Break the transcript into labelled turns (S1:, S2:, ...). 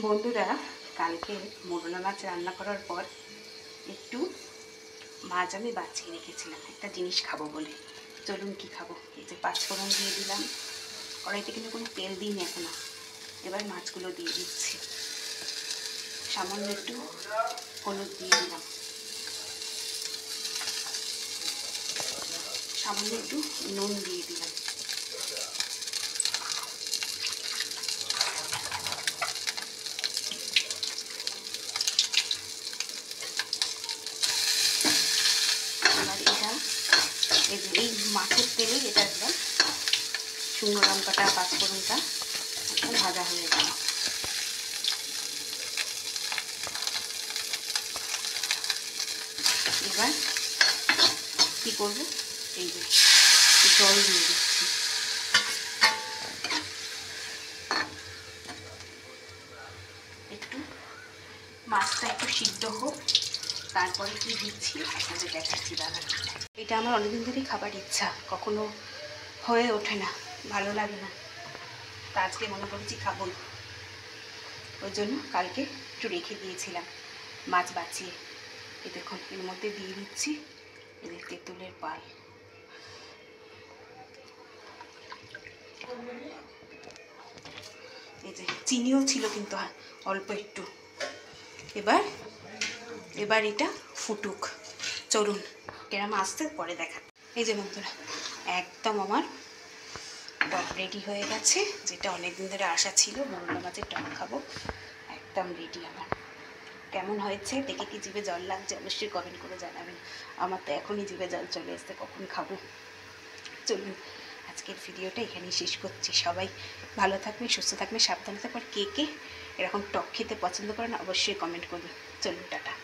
S1: বন্ধুরা, কালকে মোরলা মাছ রান্না করার পর একটু মাছ আমি বাঁচিয়ে রেখেছিলাম একটা জিনিস খাবো বলে। চলুন কি খাবো। এই যে পাঁচফোড়ন দিয়ে দিলাম, কড়াইতে কিন্তু কোনো তেল দিইনি এখনো। এবার মাছগুলো দিয়ে দিচ্ছি, সামান্য একটু হলুদ দিয়ে দিলাম, সামান্য একটু নুন দিয়ে দিলাম। এবার এটা এই মাছের তেলেই এটা একদম শুকনো লঙ্কাটা পাঁচফোড়নটা একদম ভাজা হয়ে গেল। এবার কী করবো, এই যে জল দিয়ে দিচ্ছি। একটু মাছটা একটু সিদ্ধ হোক, তারপরে কি দিচ্ছি আপনাদের দেখাচ্ছি। দাদা, এটা আমার অনেকদিন ধরেই খাবার ইচ্ছা, কখনো হয়ে ওঠে না, ভালো লাগে না। তা আজকে মনে করেছি খাবো, ওই জন্য কালকে একটু রেখে দিয়েছিলাম মাছ বাঁচিয়ে। এই দেখুন, এর মধ্যে দিয়ে দিচ্ছি এদের তেঁতুলের পাল। এই যে চিনিও ছিল কিন্তু অল্প একটু। এবার এটা ফুটুক, চলুন কেরাম আসতে পরে দেখা। এই যে বন্ধুরা, একদম আমার টক রেডি হয়ে গেছে, যেটা অনেকদিন ধরে আশা ছিল মোরলা মাছের টক খাবো। একদম রেডি আমার। কেমন হয়েছে দেখে কি জিভে জল লাগছে অবশ্যই কমেন্ট করে জানাবেন। আমার তো এখনই জিভে জল চলে আসছে, কখন খাবো। চলুন আজকের ভিডিওটা এখানেই শেষ করছি। সবাই ভালো থাকবেন, সুস্থ থাকবেন, সাবধানে থাকবেন। কে কে এরকম টক খেতে পছন্দ করেন অবশ্যই কমেন্ট করবেন। চলুন টাটা।